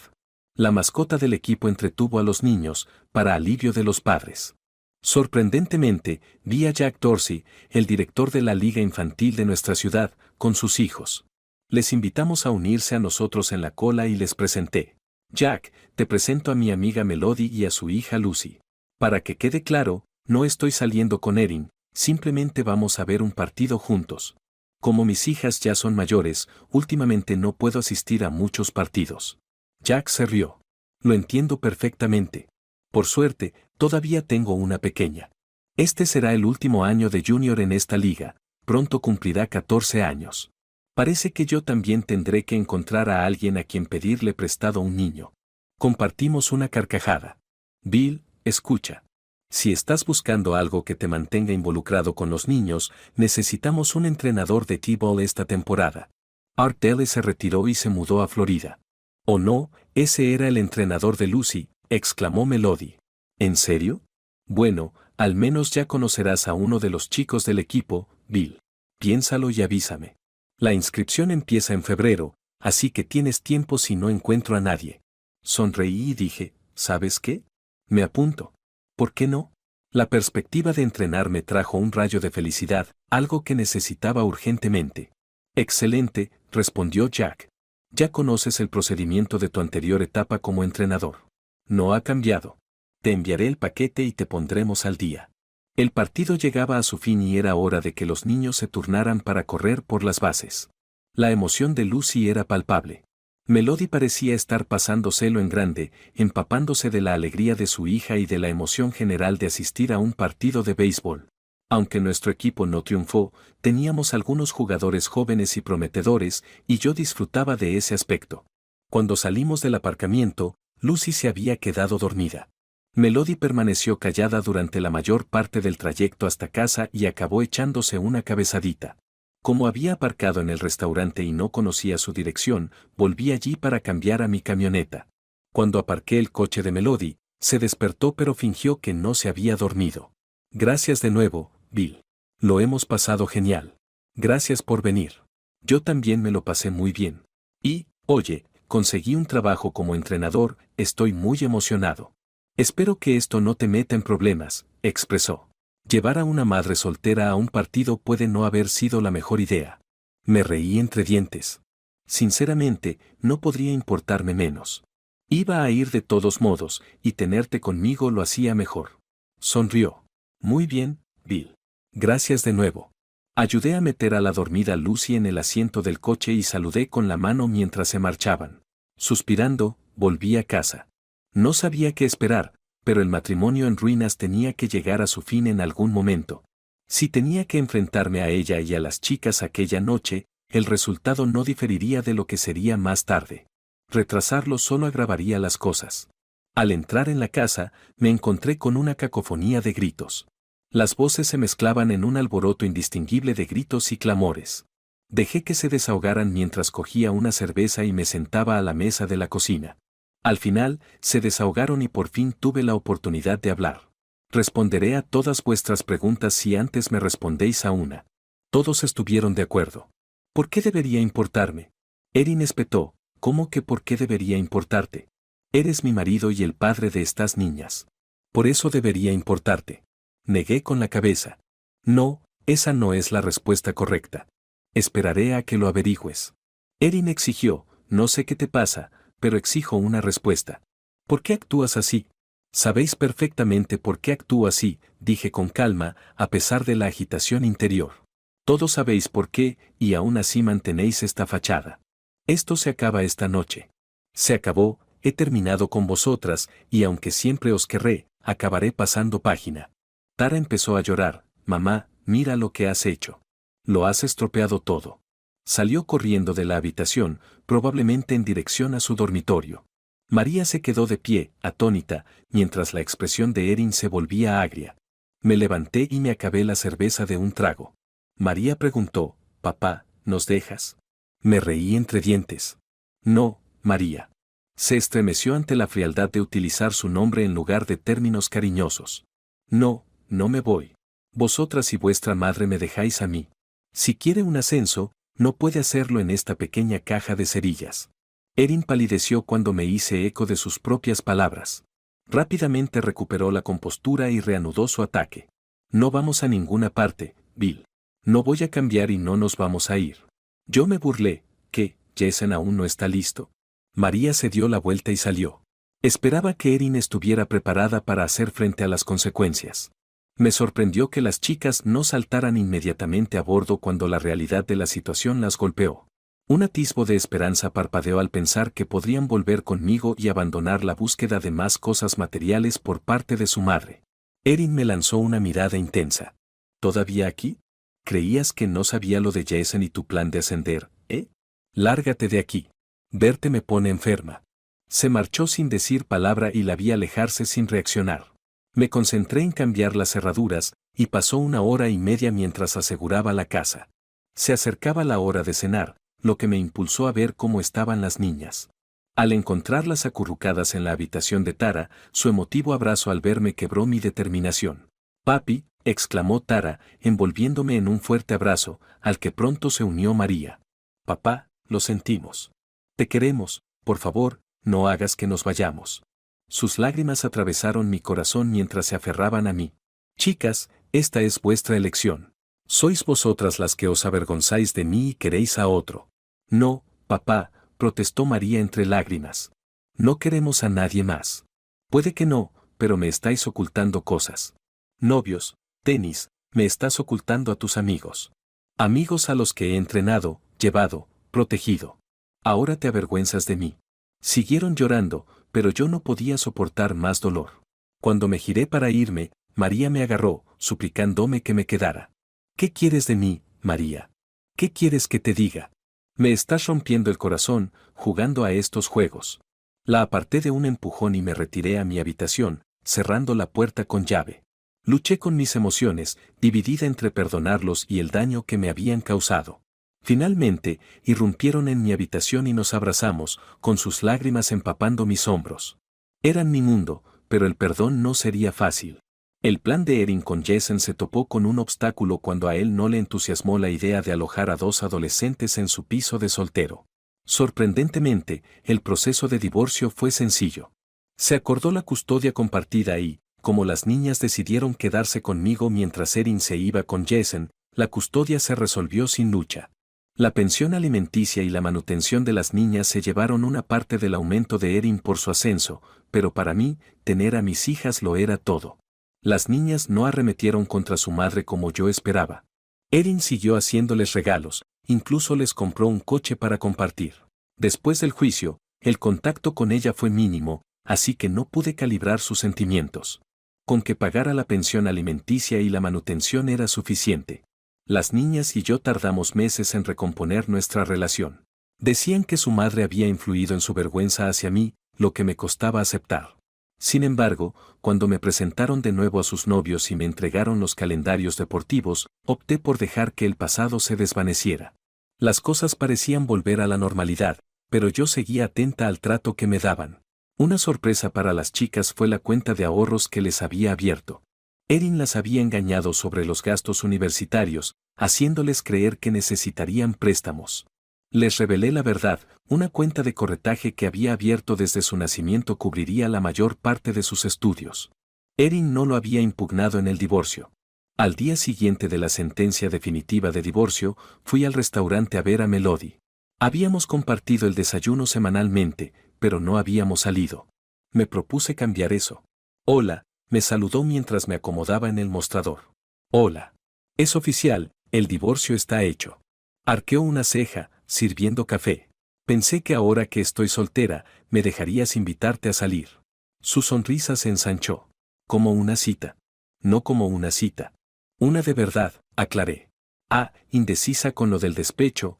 La mascota del equipo entretuvo a los niños, para alivio de los padres. Sorprendentemente, vi a Jack Dorsey, el director de la liga infantil de nuestra ciudad, con sus hijos. Les invitamos a unirse a nosotros en la cola y les presenté. Jack, te presento a mi amiga Melody y a su hija Lucy. Para que quede claro, no estoy saliendo con Erin, simplemente vamos a ver un partido juntos. Como mis hijas ya son mayores, últimamente no puedo asistir a muchos partidos. Jack se rió. Lo entiendo perfectamente. Por suerte, todavía tengo una pequeña. Este será el último año de junior en esta liga, pronto cumplirá 14 años. Parece que yo también tendré que encontrar a alguien a quien pedirle prestado un niño. Compartimos una carcajada. Bill, escucha. Si estás buscando algo que te mantenga involucrado con los niños, necesitamos un entrenador de T-ball esta temporada. Art Dele se retiró y se mudó a Florida. Oh no, ese era el entrenador de Lucy, exclamó Melody. ¿En serio? Bueno, al menos ya conocerás a uno de los chicos del equipo, Bill. Piénsalo y avísame. La inscripción empieza en febrero, así que tienes tiempo si no encuentro a nadie. Sonreí y dije, ¿sabes qué? Me apunto. ¿Por qué no? La perspectiva de entrenar me trajo un rayo de felicidad, algo que necesitaba urgentemente. Excelente, respondió Jack. Ya conoces el procedimiento de tu anterior etapa como entrenador. No ha cambiado. Te enviaré el paquete y te pondremos al día. El partido llegaba a su fin y era hora de que los niños se turnaran para correr por las bases. La emoción de Lucy era palpable. Melody parecía estar pasándoselo en grande, empapándose de la alegría de su hija y de la emoción general de asistir a un partido de béisbol. Aunque nuestro equipo no triunfó, teníamos algunos jugadores jóvenes y prometedores, y yo disfrutaba de ese aspecto. Cuando salimos del aparcamiento, Lucy se había quedado dormida. Melody permaneció callada durante la mayor parte del trayecto hasta casa y acabó echándose una cabezadita. Como había aparcado en el restaurante y no conocía su dirección, volví allí para cambiar a mi camioneta. Cuando aparqué el coche de Melody, se despertó pero fingió que no se había dormido. Gracias de nuevo, Bill. Lo hemos pasado genial. Gracias por venir. Yo también me lo pasé muy bien. Y, oye, conseguí un trabajo como entrenador, estoy muy emocionado. Espero que esto no te meta en problemas, expresó. Llevar a una madre soltera a un partido puede no haber sido la mejor idea. Me reí entre dientes. Sinceramente, no podría importarme menos. Iba a ir de todos modos, y tenerte conmigo lo hacía mejor. Sonrió. Muy bien, Bill. Gracias de nuevo. Ayudé a meter a la dormida Lucy en el asiento del coche y saludé con la mano mientras se marchaban. Suspirando, volví a casa. No sabía qué esperar, pero el matrimonio en ruinas tenía que llegar a su fin en algún momento. Si tenía que enfrentarme a ella y a las chicas aquella noche, el resultado no diferiría de lo que sería más tarde. Retrasarlo solo agravaría las cosas. Al entrar en la casa, me encontré con una cacofonía de gritos. Las voces se mezclaban en un alboroto indistinguible de gritos y clamores. Dejé que se desahogaran mientras cogía una cerveza y me sentaba a la mesa de la cocina. Al final, se desahogaron y por fin tuve la oportunidad de hablar. Responderé a todas vuestras preguntas si antes me respondéis a una. Todos estuvieron de acuerdo. ¿Por qué debería importarme? Erin espetó, ¿cómo que por qué debería importarte? Eres mi marido y el padre de estas niñas. Por eso debería importarte. Negué con la cabeza. No, esa no es la respuesta correcta. Esperaré a que lo averigües. Erin exigió, no sé qué te pasa, pero exijo una respuesta. ¿Por qué actúas así? Sabéis perfectamente por qué actúo así, dije con calma, a pesar de la agitación interior. Todos sabéis por qué, y aún así mantenéis esta fachada. Esto se acaba esta noche. Se acabó, he terminado con vosotras, y aunque siempre os querré, acabaré pasando página. Tara empezó a llorar, mamá, mira lo que has hecho. Lo has estropeado todo. Salió corriendo de la habitación, probablemente en dirección a su dormitorio. María se quedó de pie, atónita, mientras la expresión de Erin se volvía agria. Me levanté y me acabé la cerveza de un trago. María preguntó, «Papá, ¿nos dejas?» Me reí entre dientes. No, María. Se estremeció ante la frialdad de utilizar su nombre en lugar de términos cariñosos. No, no me voy. Vosotras y vuestra madre me dejáis a mí. Si quiere un ascenso, no puede hacerlo en esta pequeña caja de cerillas. Erin palideció cuando me hice eco de sus propias palabras. Rápidamente recuperó la compostura y reanudó su ataque. No vamos a ninguna parte, Bill. No voy a cambiar y no nos vamos a ir. Yo me burlé. ¿Qué? ¿Jason aún no está listo? María se dio la vuelta y salió. Esperaba que Erin estuviera preparada para hacer frente a las consecuencias. Me sorprendió que las chicas no saltaran inmediatamente a bordo cuando la realidad de la situación las golpeó. Un atisbo de esperanza parpadeó al pensar que podrían volver conmigo y abandonar la búsqueda de más cosas materiales por parte de su madre. Erin me lanzó una mirada intensa. ¿Todavía aquí? ¿Creías que no sabía lo de Jason y tu plan de ascender, eh? Lárgate de aquí. Verte me pone enferma. Se marchó sin decir palabra y la vi alejarse sin reaccionar. Me concentré en cambiar las cerraduras, y pasó 1 hora y media mientras aseguraba la casa. Se acercaba la hora de cenar, lo que me impulsó a ver cómo estaban las niñas. Al encontrarlas acurrucadas en la habitación de Tara, su emotivo abrazo al verme quebró mi determinación. «Papi», exclamó Tara, envolviéndome en un fuerte abrazo, al que pronto se unió María. «Papá, lo sentimos. Te queremos, por favor, no hagas que nos vayamos». Sus lágrimas atravesaron mi corazón mientras se aferraban a mí. «Chicas, esta es vuestra elección. Sois vosotras las que os avergonzáis de mí y queréis a otro». «No, papá», protestó María entre lágrimas. «No queremos a nadie más». «Puede que no, pero me estáis ocultando cosas. Novios, tenis, me estás ocultando a tus amigos. Amigos a los que he entrenado, llevado, protegido. Ahora te avergüenzas de mí». Siguieron llorando, pero yo no podía soportar más dolor. Cuando me giré para irme, María me agarró, suplicándome que me quedara. «¿Qué quieres de mí, María? ¿Qué quieres que te diga? Me estás rompiendo el corazón, jugando a estos juegos». La aparté de un empujón y me retiré a mi habitación, cerrando la puerta con llave. Luché con mis emociones, dividida entre perdonarlos y el daño que me habían causado. Finalmente, irrumpieron en mi habitación y nos abrazamos, con sus lágrimas empapando mis hombros. Eran mi mundo, pero el perdón no sería fácil. El plan de Erin con Jason se topó con un obstáculo cuando a él no le entusiasmó la idea de alojar a 2 adolescentes en su piso de soltero. Sorprendentemente, el proceso de divorcio fue sencillo. Se acordó la custodia compartida y, como las niñas decidieron quedarse conmigo mientras Erin se iba con Jason, la custodia se resolvió sin lucha. La pensión alimenticia y la manutención de las niñas se llevaron una parte del aumento de Erin por su ascenso, pero para mí, tener a mis hijas lo era todo. Las niñas no arremetieron contra su madre como yo esperaba. Erin siguió haciéndoles regalos, incluso les compró un coche para compartir. Después del juicio, el contacto con ella fue mínimo, así que no pude calibrar sus sentimientos. Con que pagara la pensión alimenticia y la manutención era suficiente. Las niñas y yo tardamos meses en recomponer nuestra relación. Decían que su madre había influido en su vergüenza hacia mí, lo que me costaba aceptar. Sin embargo, cuando me presentaron de nuevo a sus novios y me entregaron los calendarios deportivos, opté por dejar que el pasado se desvaneciera. Las cosas parecían volver a la normalidad, pero yo seguía atenta al trato que me daban. Una sorpresa para las chicas fue la cuenta de ahorros que les había abierto. Erin las había engañado sobre los gastos universitarios, haciéndoles creer que necesitarían préstamos. Les revelé la verdad, una cuenta de corretaje que había abierto desde su nacimiento cubriría la mayor parte de sus estudios. Erin no lo había impugnado en el divorcio. Al día siguiente de la sentencia definitiva de divorcio, fui al restaurante a ver a Melody. Habíamos compartido el desayuno semanalmente, pero no habíamos salido. Me propuse cambiar eso. «Hola», me saludó mientras me acomodaba en el mostrador. «Hola. Es oficial, el divorcio está hecho». Arqueó una ceja, sirviendo café. «Pensé que ahora que estoy soltera, me dejarías invitarte a salir». Su sonrisa se ensanchó. «Como una cita». «No como una cita. Una de verdad», aclaré. «Ah, indecisa con lo del despecho»,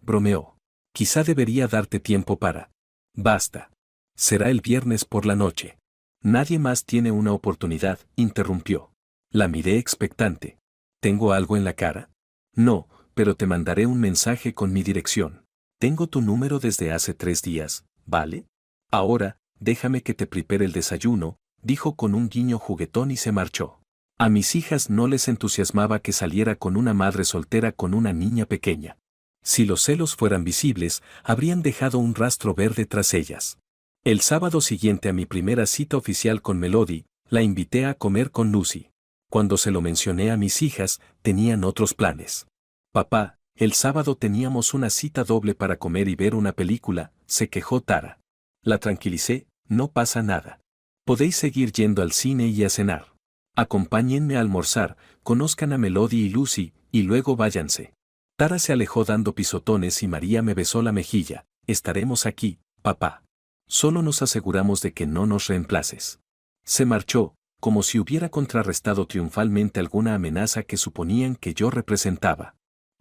bromeó. «Quizá debería darte tiempo para». «Basta. Será el viernes por la noche». «Nadie más tiene una oportunidad», interrumpió. La miré expectante. «¿Tengo algo en la cara?» «No, pero te mandaré un mensaje con mi dirección». Tengo tu número desde hace 3 días, ¿vale? Ahora, déjame que te prepare el desayuno, dijo con un guiño juguetón y se marchó. A mis hijas no les entusiasmaba que saliera con una madre soltera con una niña pequeña. Si los celos fueran visibles, habrían dejado un rastro verde tras ellas. El sábado siguiente a mi primera cita oficial con Melody, la invité a comer con Lucy. Cuando se lo mencioné a mis hijas, tenían otros planes. Papá, el sábado teníamos una cita doble para comer y ver una película, se quejó Tara. La tranquilicé, no pasa nada. Podéis seguir yendo al cine y a cenar. Acompáñenme a almorzar, conozcan a Melody y Lucy, y luego váyanse. Tara se alejó dando pisotones y María me besó la mejilla. Estaremos aquí, papá. Solo nos aseguramos de que no nos reemplaces. Se marchó, como si hubiera contrarrestado triunfalmente alguna amenaza que suponían que yo representaba.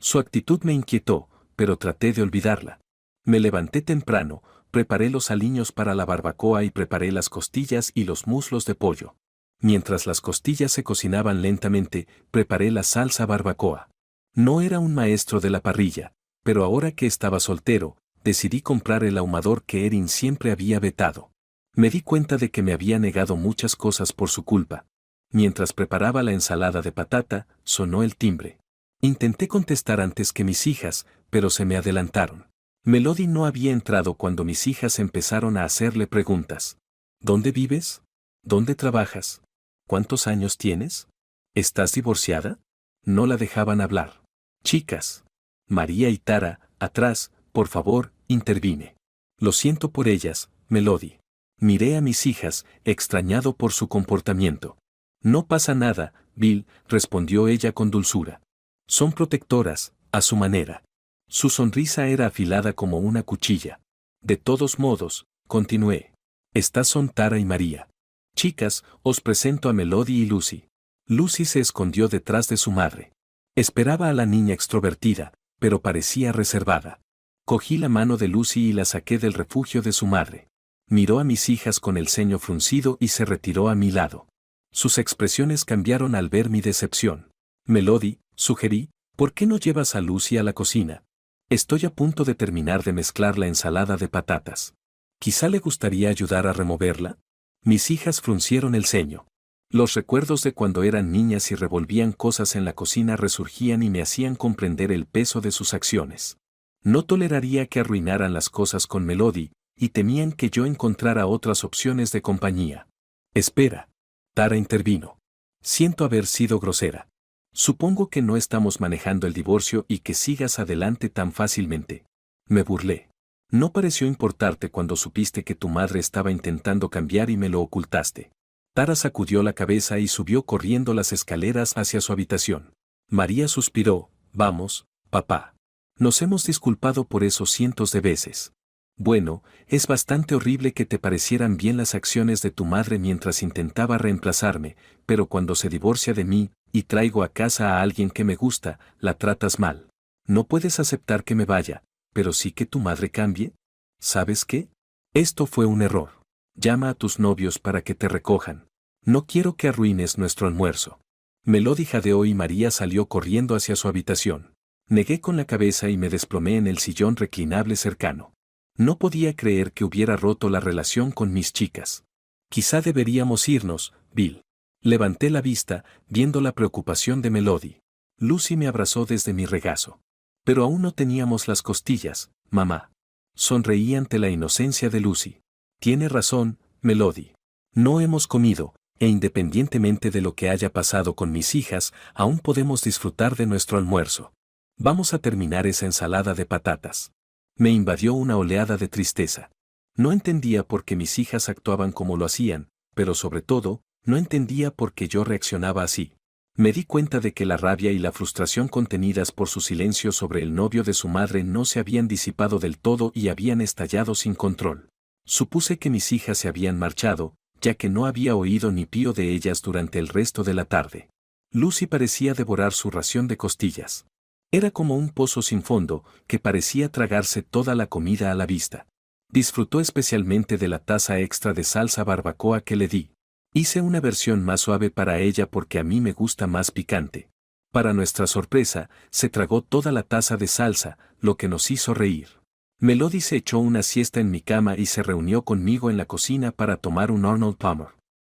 Su actitud me inquietó, pero traté de olvidarla. Me levanté temprano, preparé los aliños para la barbacoa y preparé las costillas y los muslos de pollo. Mientras las costillas se cocinaban lentamente, preparé la salsa barbacoa. No era un maestro de la parrilla, pero ahora que estaba soltero, decidí comprar el ahumador que Erin siempre había vetado. Me di cuenta de que me había negado muchas cosas por su culpa. Mientras preparaba la ensalada de patata, sonó el timbre. Intenté contestar antes que mis hijas, pero se me adelantaron. Melody no había entrado cuando mis hijas empezaron a hacerle preguntas. ¿Dónde vives? ¿Dónde trabajas? ¿Cuántos años tienes? ¿Estás divorciada? No la dejaban hablar. Chicas. María y Tara, atrás, por favor, intervine. Lo siento por ellas, Melody. Miré a mis hijas, extrañado por su comportamiento. No pasa nada, Bill, respondió ella con dulzura. Son protectoras, a su manera. Su sonrisa era afilada como una cuchilla. De todos modos, continué. Estas son Tara y María. Chicas, os presento a Melody y Lucy. Lucy se escondió detrás de su madre. Esperaba a la niña extrovertida, pero parecía reservada. Cogí la mano de Lucy y la saqué del refugio de su madre. Miró a mis hijas con el ceño fruncido y se retiró a mi lado. Sus expresiones cambiaron al ver mi decepción. Melody, sugerí, ¿por qué no llevas a Lucy a la cocina? Estoy a punto de terminar de mezclar la ensalada de patatas. Quizá le gustaría ayudar a removerla. Mis hijas fruncieron el ceño. Los recuerdos de cuando eran niñas y revolvían cosas en la cocina resurgían y me hacían comprender el peso de sus acciones. No toleraría que arruinaran las cosas con Melody, y temían que yo encontrara otras opciones de compañía. Espera. Tara intervino. Siento haber sido grosera. Supongo que no estamos manejando el divorcio y que sigas adelante tan fácilmente. Me burlé. No pareció importarte cuando supiste que tu madre estaba intentando cambiar y me lo ocultaste. Tara sacudió la cabeza y subió corriendo las escaleras hacia su habitación. María suspiró, vamos, papá. Nos hemos disculpado por eso cientos de veces. Bueno, es bastante horrible que te parecieran bien las acciones de tu madre mientras intentaba reemplazarme, pero cuando se divorcia de mí, y traigo a casa a alguien que me gusta, la tratas mal. No puedes aceptar que me vaya, pero sí que tu madre cambie. ¿Sabes qué? Esto fue un error. Llama a tus novios para que te recojan. No quiero que arruines nuestro almuerzo. Melody jadeó y María salió corriendo hacia su habitación. Negué con la cabeza y me desplomé en el sillón reclinable cercano. No podía creer que hubiera roto la relación con mis chicas. Quizá deberíamos irnos, Bill. Levanté la vista, viendo la preocupación de Melody. Lucy me abrazó desde mi regazo. Pero aún no teníamos las costillas, mamá. Sonreí ante la inocencia de Lucy. Tiene razón, Melody. No hemos comido, e independientemente de lo que haya pasado con mis hijas, aún podemos disfrutar de nuestro almuerzo. Vamos a terminar esa ensalada de patatas. Me invadió una oleada de tristeza. No entendía por qué mis hijas actuaban como lo hacían, pero sobre todo, no entendía por qué yo reaccionaba así. Me di cuenta de que la rabia y la frustración contenidas por su silencio sobre el novio de su madre no se habían disipado del todo y habían estallado sin control. Supuse que mis hijas se habían marchado, ya que no había oído ni pío de ellas durante el resto de la tarde. Lucy parecía devorar su ración de costillas. Era como un pozo sin fondo, que parecía tragarse toda la comida a la vista. Disfrutó especialmente de la taza extra de salsa barbacoa que le di. Hice una versión más suave para ella porque a mí me gusta más picante. Para nuestra sorpresa, se tragó toda la taza de salsa, lo que nos hizo reír. Melody se echó una siesta en mi cama y se reunió conmigo en la cocina para tomar un Arnold Palmer.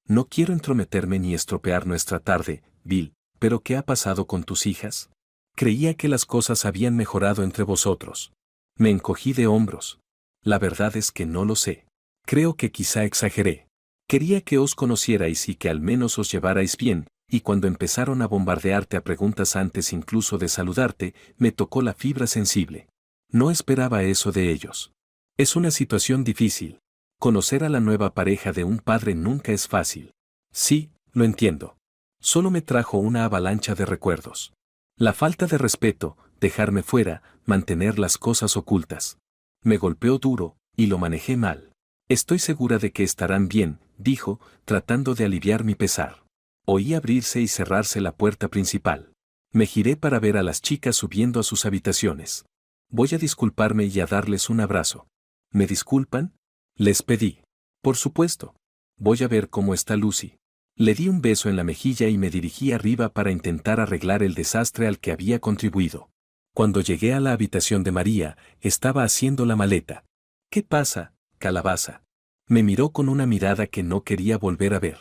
No quiero entrometerme ni estropear nuestra tarde, Bill, pero ¿qué ha pasado con tus hijas? Creía que las cosas habían mejorado entre vosotros. Me encogí de hombros. La verdad es que no lo sé. Creo que quizá exageré. Quería que os conocierais y que al menos os llevarais bien, y cuando empezaron a bombardearte a preguntas antes incluso de saludarte, me tocó la fibra sensible. No esperaba eso de ellos. Es una situación difícil. Conocer a la nueva pareja de un padre nunca es fácil. Sí, lo entiendo. Solo me trajo una avalancha de recuerdos. La falta de respeto, dejarme fuera, mantener las cosas ocultas. Me golpeó duro, y lo manejé mal. Estoy segura de que estarán bien, dijo, tratando de aliviar mi pesar. Oí abrirse y cerrarse la puerta principal. Me giré para ver a las chicas subiendo a sus habitaciones. Voy a disculparme y a darles un abrazo. ¿Me disculpan? Les pedí. Por supuesto. Voy a ver cómo está Lucy. Le di un beso en la mejilla y me dirigí arriba para intentar arreglar el desastre al que había contribuido. Cuando llegué a la habitación de María, estaba haciendo la maleta. ¿Qué pasa, calabaza? Me miró con una mirada que no quería volver a ver.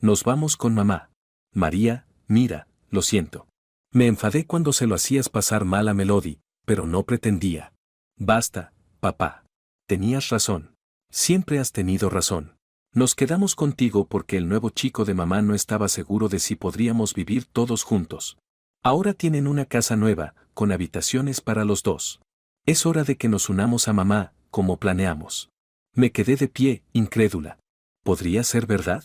Nos vamos con mamá. María, mira, lo siento. Me enfadé cuando se lo hacías pasar mal a Melody, pero no pretendía. Basta, papá. Tenías razón. Siempre has tenido razón. Nos quedamos contigo porque el nuevo chico de mamá no estaba seguro de si podríamos vivir todos juntos. Ahora tienen una casa nueva, con habitaciones para los dos. Es hora de que nos unamos a mamá, como planeamos. Me quedé de pie, incrédula. ¿Podría ser verdad?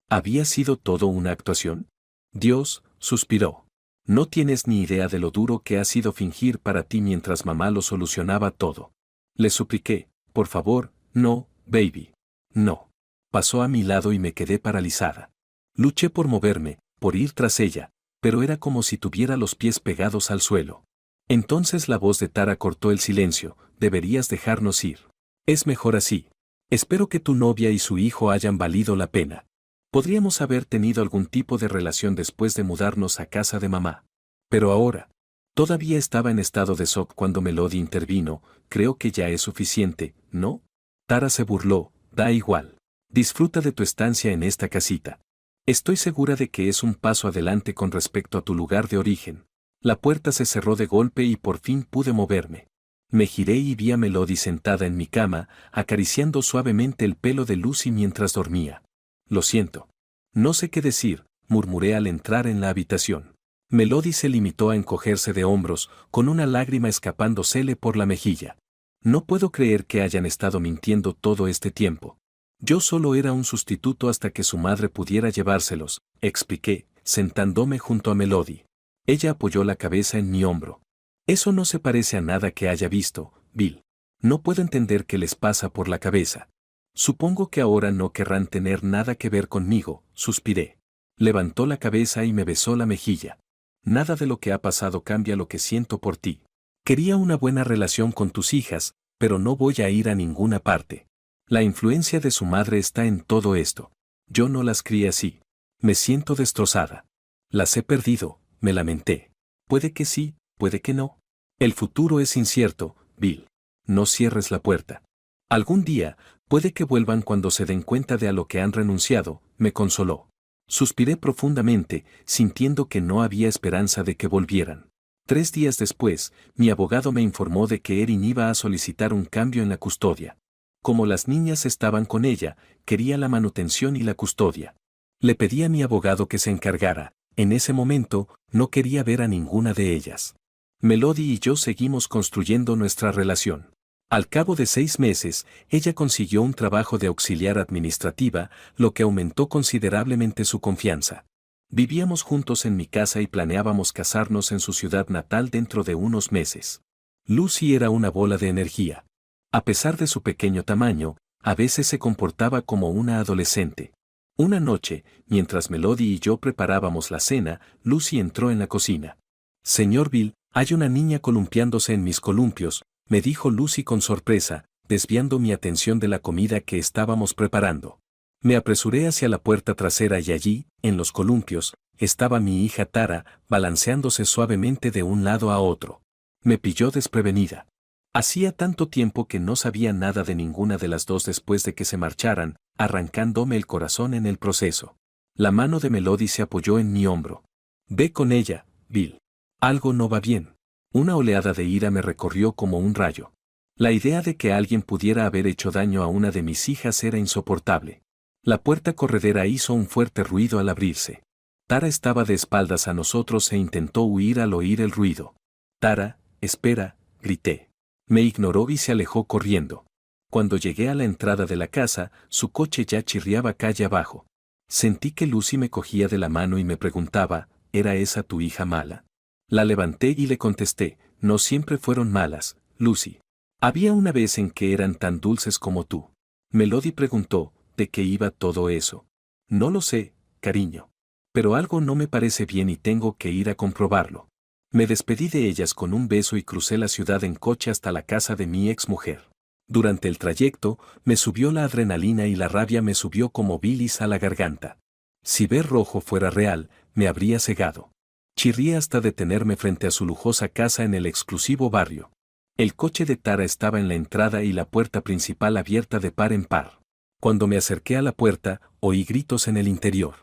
¿Había sido todo una actuación? Dios, suspiró. No tienes ni idea de lo duro que ha sido fingir para ti mientras mamá lo solucionaba todo. Le supliqué, por favor, no, baby. No. Pasó a mi lado y me quedé paralizada. Luché por moverme, por ir tras ella, pero era como si tuviera los pies pegados al suelo. Entonces la voz de Tara cortó el silencio, deberías dejarnos ir. Es mejor así. Espero que tu novia y su hijo hayan valido la pena. Podríamos haber tenido algún tipo de relación después de mudarnos a casa de mamá. Pero ahora, todavía estaba en estado de shock cuando Melody intervino, creo que ya es suficiente, ¿no? Tara se burló, da igual. Disfruta de tu estancia en esta casita. Estoy segura de que es un paso adelante con respecto a tu lugar de origen. La puerta se cerró de golpe y por fin pude moverme. Me giré y vi a Melody sentada en mi cama, acariciando suavemente el pelo de Lucy mientras dormía. Lo siento. No sé qué decir, murmuré al entrar en la habitación. Melody se limitó a encogerse de hombros, con una lágrima escapándosele por la mejilla. No puedo creer que hayan estado mintiendo todo este tiempo. Yo solo era un sustituto hasta que su madre pudiera llevárselos, expliqué, sentándome junto a Melody. Ella apoyó la cabeza en mi hombro. Eso no se parece a nada que haya visto, Bill. No puedo entender qué les pasa por la cabeza. Supongo que ahora no querrán tener nada que ver conmigo, suspiré. Levantó la cabeza y me besó la mejilla. Nada de lo que ha pasado cambia lo que siento por ti. Quería una buena relación con tus hijas, pero no voy a ir a ninguna parte. La influencia de su madre está en todo esto. Yo no las crié así. Me siento destrozada. Las he perdido, me lamenté. Puede que sí, puede que no. El futuro es incierto, Bill. No cierres la puerta. Algún día, puede que vuelvan cuando se den cuenta de a lo que han renunciado, me consoló. Suspiré profundamente, sintiendo que no había esperanza de que volvieran. 3 días después, mi abogado me informó de que Erin iba a solicitar un cambio en la custodia. Como las niñas estaban con ella, quería la manutención y la custodia. Le pedí a mi abogado que se encargara. En ese momento, no quería ver a ninguna de ellas. Melody y yo seguimos construyendo nuestra relación. Al cabo de 6 meses, ella consiguió un trabajo de auxiliar administrativa, lo que aumentó considerablemente su confianza. Vivíamos juntos en mi casa y planeábamos casarnos en su ciudad natal dentro de unos meses. Lucy era una bola de energía. A pesar de su pequeño tamaño, a veces se comportaba como una adolescente. Una noche, mientras Melody y yo preparábamos la cena, Lucy entró en la cocina. Señor Bill, hay una niña columpiándose en mis columpios, me dijo Lucy con sorpresa, desviando mi atención de la comida que estábamos preparando. Me apresuré hacia la puerta trasera y allí, en los columpios, estaba mi hija Tara, balanceándose suavemente de un lado a otro. Me pilló desprevenida. Hacía tanto tiempo que no sabía nada de ninguna de las dos después de que se marcharan, arrancándome el corazón en el proceso. La mano de Melody se apoyó en mi hombro. Ve con ella, Bill. Algo no va bien. Una oleada de ira me recorrió como un rayo. La idea de que alguien pudiera haber hecho daño a una de mis hijas era insoportable. La puerta corredera hizo un fuerte ruido al abrirse. Tara estaba de espaldas a nosotros e intentó huir al oír el ruido. Tara, espera, grité. Me ignoró y se alejó corriendo. Cuando llegué a la entrada de la casa, su coche ya chirriaba calle abajo. Sentí que Lucy me cogía de la mano y me preguntaba, ¿era esa tu hija mala? La levanté y le contesté, no siempre fueron malas, Lucy. Había una vez en que eran tan dulces como tú. Melody preguntó, ¿de qué iba todo eso? No lo sé, cariño. Pero algo no me parece bien y tengo que ir a comprobarlo. Me despedí de ellas con un beso y crucé la ciudad en coche hasta la casa de mi exmujer. Durante el trayecto, me subió la adrenalina y la rabia me subió como bilis a la garganta. Si ver rojo fuera real, me habría cegado. Chirrié hasta detenerme frente a su lujosa casa en el exclusivo barrio. El coche de Tara estaba en la entrada y la puerta principal abierta de par en par. Cuando me acerqué a la puerta, oí gritos en el interior.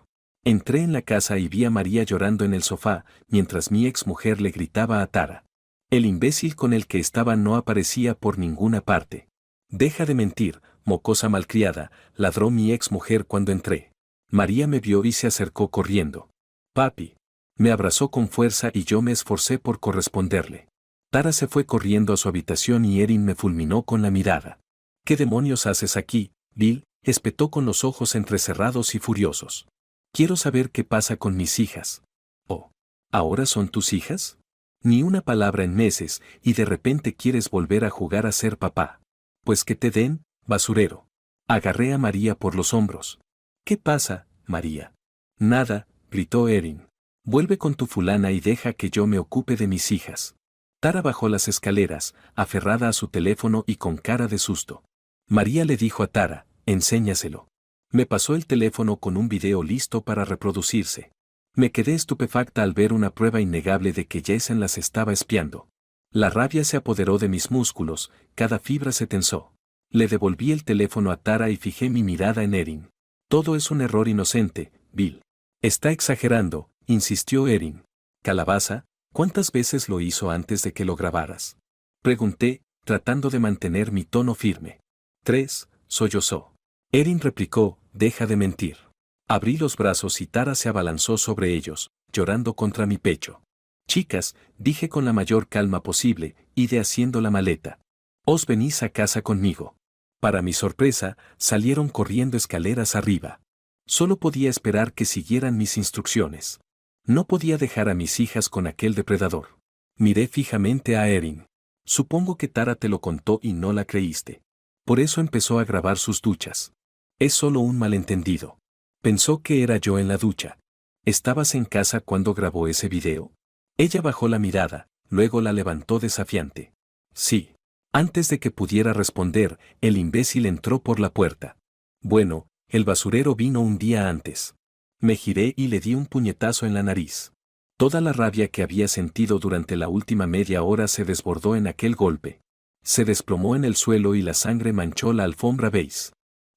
Entré en la casa y vi a María llorando en el sofá, mientras mi exmujer le gritaba a Tara. El imbécil con el que estaba no aparecía por ninguna parte. Deja de mentir, mocosa malcriada, ladró mi exmujer cuando entré. María me vio y se acercó corriendo. Papi. Me abrazó con fuerza y yo me esforcé por corresponderle. Tara se fue corriendo a su habitación y Erin me fulminó con la mirada. ¿Qué demonios haces aquí, Bill? Espetó con los ojos entrecerrados y furiosos. Quiero saber qué pasa con mis hijas. Oh, ¿ahora son tus hijas? Ni una palabra en meses y de repente quieres volver a jugar a ser papá. Pues que te den, basurero. Agarré a María por los hombros. ¿Qué pasa, María? Nada, gritó Erin. Vuelve con tu fulana y deja que yo me ocupe de mis hijas. Tara bajó las escaleras, aferrada a su teléfono y con cara de susto. María le dijo a Tara, enséñaselo. Me pasó el teléfono con un video listo para reproducirse. Me quedé estupefacta al ver una prueba innegable de que Jason las estaba espiando. La rabia se apoderó de mis músculos, cada fibra se tensó. Le devolví el teléfono a Tara y fijé mi mirada en Erin. Todo es un error inocente, Bill. Está exagerando, insistió Erin. Calabaza, ¿cuántas veces lo hizo antes de que lo grabaras? Pregunté, tratando de mantener mi tono firme. 3, sollozó. Erin replicó, deja de mentir. Abrí los brazos y Tara se abalanzó sobre ellos, llorando contra mi pecho. Chicas, dije con la mayor calma posible, id haciendo la maleta. Os venís a casa conmigo. Para mi sorpresa, salieron corriendo escaleras arriba. Solo podía esperar que siguieran mis instrucciones. No podía dejar a mis hijas con aquel depredador. Miré fijamente a Erin. Supongo que Tara te lo contó y no la creíste. Por eso empezó a grabar sus duchas. Es solo un malentendido. Pensó que era yo en la ducha. ¿Estabas en casa cuando grabó ese video? Ella bajó la mirada, luego la levantó desafiante. Sí. Antes de que pudiera responder, el imbécil entró por la puerta. Bueno, el basurero vino un día antes. Me giré y le di un puñetazo en la nariz. Toda la rabia que había sentido durante la última media hora se desbordó en aquel golpe. Se desplomó en el suelo y la sangre manchó la alfombra beige.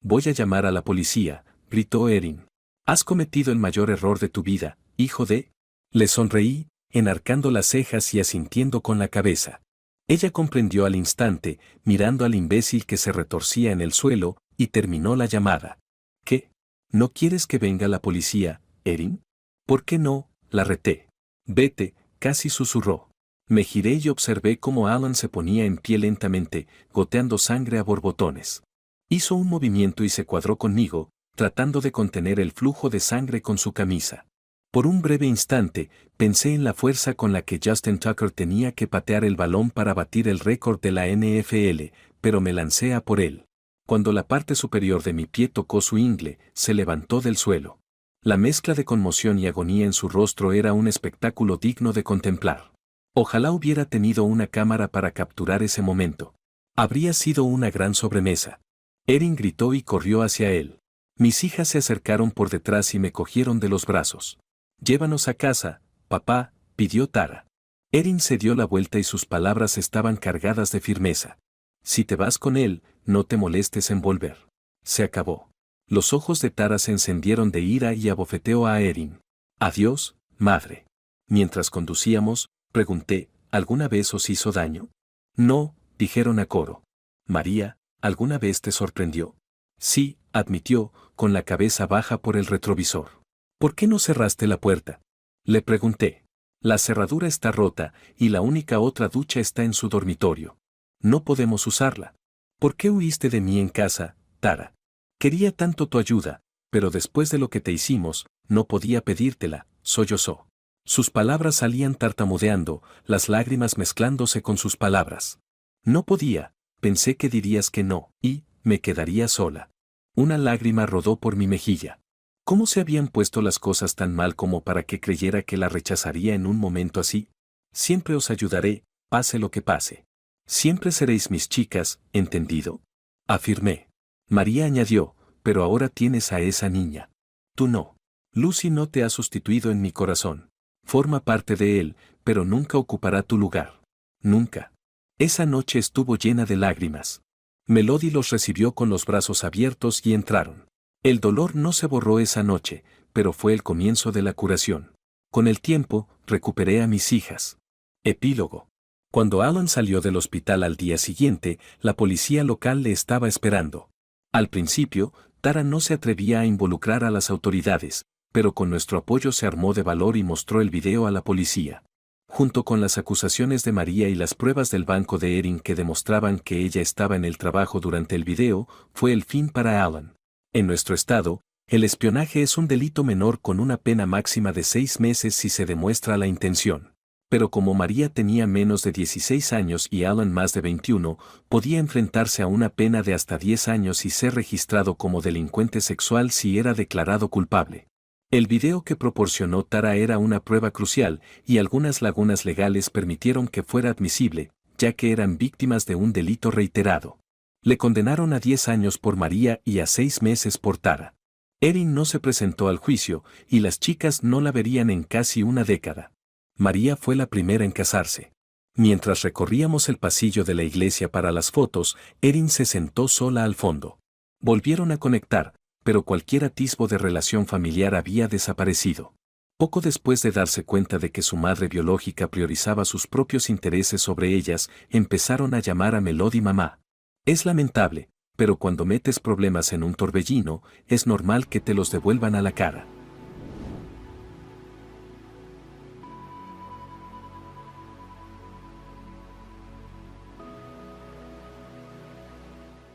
Voy a llamar a la policía, gritó Erin. Has cometido el mayor error de tu vida, hijo de... Le sonreí, enarcando las cejas y asintiendo con la cabeza. Ella comprendió al instante, mirando al imbécil que se retorcía en el suelo, y terminó la llamada. ¿Qué? ¿No quieres que venga la policía, Erin? ¿Por qué no? La reté. Vete, casi susurró. Me giré y observé cómo Alan se ponía en pie lentamente, goteando sangre a borbotones. Hizo un movimiento y se cuadró conmigo, tratando de contener el flujo de sangre con su camisa. Por un breve instante, pensé en la fuerza con la que Justin Tucker tenía que patear el balón para batir el récord de la NFL, pero me lancé a por él. Cuando la parte superior de mi pie tocó su ingle, se levantó del suelo. La mezcla de conmoción y agonía en su rostro era un espectáculo digno de contemplar. Ojalá hubiera tenido una cámara para capturar ese momento. Habría sido una gran sobremesa. Erin gritó y corrió hacia él. Mis hijas se acercaron por detrás y me cogieron de los brazos. Llévanos a casa, papá, pidió Tara. Erin se dio la vuelta y sus palabras estaban cargadas de firmeza. Si te vas con él, no te molestes en volver. Se acabó. Los ojos de Tara se encendieron de ira y abofeteó a Erin. Adiós, madre. Mientras conducíamos, pregunté, ¿alguna vez os hizo daño? No, dijeron a coro. María, ¿alguna vez te sorprendió? Sí, admitió, con la cabeza baja por el retrovisor. ¿Por qué no cerraste la puerta? Le pregunté. La cerradura está rota y la única otra ducha está en su dormitorio. No podemos usarla. ¿Por qué huiste de mí en casa, Tara? Quería tanto tu ayuda, pero después de lo que te hicimos, no podía pedírtela, sollozó. Sus palabras salían tartamudeando, las lágrimas mezclándose con sus palabras. No podía, pensé que dirías que no, y me quedaría sola. Una lágrima rodó por mi mejilla. ¿Cómo se habían puesto las cosas tan mal como para que creyera que la rechazaría en un momento así? Siempre os ayudaré, pase lo que pase. Siempre seréis mis chicas, ¿entendido? Afirmé. María añadió, pero ahora tienes a esa niña. Tú no. Lucy no te ha sustituido en mi corazón. Forma parte de él, pero nunca ocupará tu lugar. Nunca. Esa noche estuvo llena de lágrimas. Melody los recibió con los brazos abiertos y entraron. El dolor no se borró esa noche, pero fue el comienzo de la curación. Con el tiempo, recuperé a mis hijas. Epílogo. Cuando Alan salió del hospital al día siguiente, la policía local le estaba esperando. Al principio, Tara no se atrevía a involucrar a las autoridades, pero con nuestro apoyo se armó de valor y mostró el video a la policía. Junto con las acusaciones de María y las pruebas del banco de Erin que demostraban que ella estaba en el trabajo durante el video, fue el fin para Alan. En nuestro estado, el espionaje es un delito menor con una pena máxima de 6 meses si se demuestra la intención. Pero como María tenía menos de 16 años y Alan más de 21, podía enfrentarse a una pena de hasta 10 años y ser registrado como delincuente sexual si era declarado culpable. El video que proporcionó Tara era una prueba crucial y algunas lagunas legales permitieron que fuera admisible, ya que eran víctimas de un delito reiterado. Le condenaron a 10 años por María y a 6 meses por Tara. Erin no se presentó al juicio y las chicas no la verían en casi una década. María fue la primera en casarse. Mientras recorríamos el pasillo de la iglesia para las fotos, Erin se sentó sola al fondo. Volvieron a conectar, pero cualquier atisbo de relación familiar había desaparecido. Poco después de darse cuenta de que su madre biológica priorizaba sus propios intereses sobre ellas, empezaron a llamar a Melody mamá. Es lamentable, pero cuando metes problemas en un torbellino, es normal que te los devuelvan a la cara.